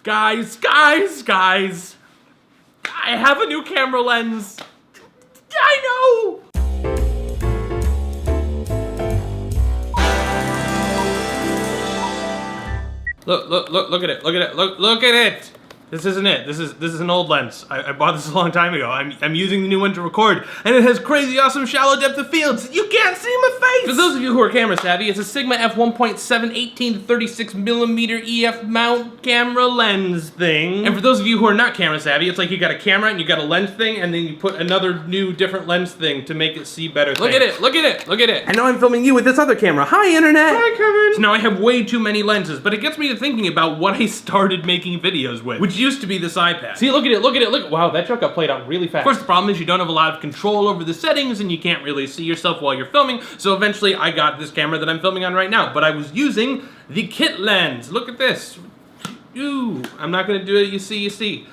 Guys! I have a new camera lens. I know! Look at it. Look at it. This isn't it. This is an old lens. I bought this a long time ago. I'm using the new one to record, and it has crazy awesome shallow depth of fields. You can't see my face! For those of you who are camera savvy, it's a Sigma f1.7 18 to 36 millimeter EF mount camera lens thing. And for those of you who are not camera savvy, it's like you got a camera and you got a lens thing, and then you put another new different lens thing to make it see better. Look at it. And now I'm filming you with this other camera. Hi, internet. Hi, Kevin. So now I have way too many lenses, but it gets me to thinking about what I started making videos with, which used to be this iPad. See, look at it. Wow, that truck got played out really fast. Of course, the problem is you don't have a lot of control over the settings and you can't really see yourself while you're filming, so eventually I got this camera that I'm filming on right now, but I was using the kit lens. Look at this. Ooh, I'm not gonna do it, you see. It's a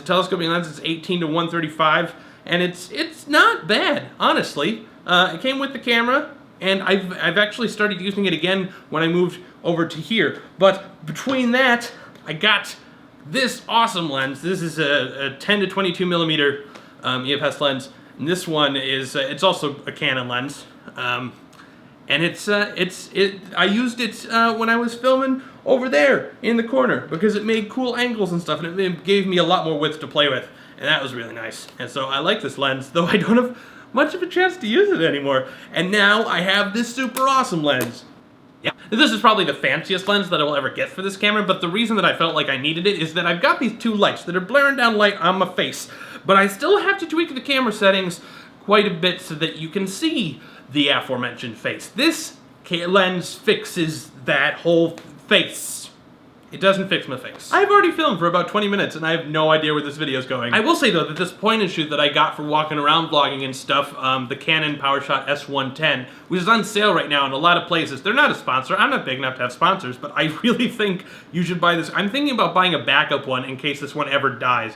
telescoping lens, it's 18 to 135, and it's not bad, honestly. It came with the camera, and I've actually started using it again when I moved over to here, but between that, I got this awesome lens. This is a 10 to 22 millimeter EFS lens, and this one is it's also a Canon lens, and I used it when I was filming over there in the corner because it made cool angles and stuff, and it gave me a lot more width to play with, and that was really nice. And so I like this lens, though I don't have much of a chance to use it anymore. And now I have this super awesome lens. Yeah, this is probably the fanciest lens that I will ever get for this camera, but the reason that I felt like I needed it is that I've got these two lights that are blaring down light on my face, but I still have to tweak the camera settings quite a bit so that you can see the aforementioned face. This lens fixes that whole face. It doesn't fix my face. I've already filmed for about 20 minutes and I have no idea where this video is going. I will say though that this point and shoot that I got for walking around vlogging and stuff, the Canon PowerShot S110, which is on sale right now in a lot of places. They're not a sponsor. I'm not big enough to have sponsors, but I really think you should buy this. I'm thinking about buying a backup one in case this one ever dies.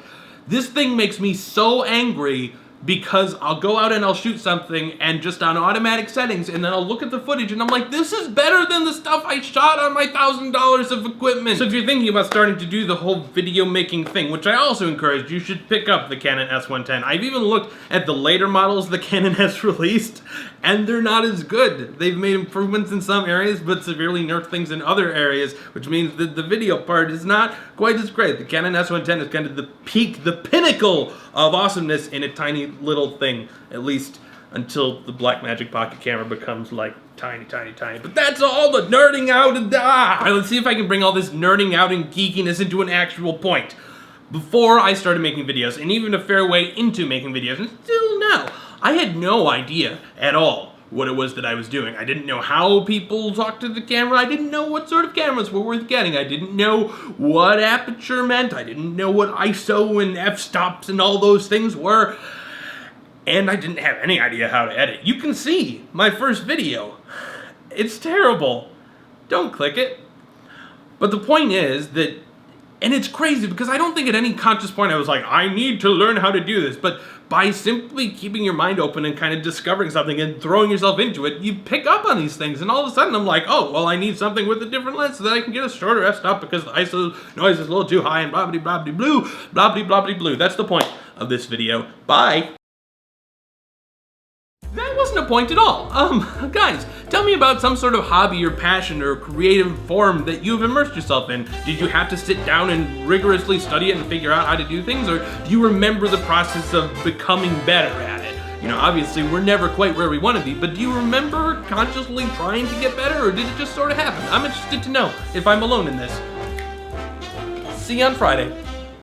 This thing makes me so angry because I'll go out and I'll shoot something and just on automatic settings, and then I'll look at the footage and I'm like, this is better than the stuff I shot on my $1,000 of equipment. So if you're thinking about starting to do the whole video making thing, which I also encourage, you should pick up the Canon S110. I've even looked at the later models the Canon has released, and they're not as good. They've made improvements in some areas, but severely nerfed things in other areas, which means that the video part is not quite as great. The Canon S110 is kind of the peak, the pinnacle of awesomeness in a tiny little thing, at least until the Blackmagic Pocket camera becomes like tiny. But that's all the nerding out and Alright, let's see if I can bring all this nerding out and geekiness into an actual point. Before I started making videos, and even a fair way into making videos, and still now, I had no idea at all what it was that I was doing. I didn't know how people talk to the camera. I didn't know what sort of cameras were worth getting. I didn't know what aperture meant. I didn't know what ISO and f-stops and all those things were. And I didn't have any idea how to edit. You can see my first video. It's terrible. Don't click it. But the point is that, and it's crazy because I don't think at any conscious point I was like, I need to learn how to do this. But by simply keeping your mind open and kind of discovering something and throwing yourself into it, you pick up on these things. And all of a sudden I'm like, oh, well, I need something with a different lens so that I can get a shorter f-stop because the ISO noise is a little too high and blah-blah-blah-blue. That's the point of this video. Bye. That wasn't a point at all. Guys, tell me about some sort of hobby or passion or creative form that you've immersed yourself in. Did you have to sit down and rigorously study it and figure out how to do things, or do you remember the process of becoming better at it? You know, obviously we're never quite where we want to be, but do you remember consciously trying to get better, or did it just sort of happen? I'm interested to know if I'm alone in this. See you on Friday.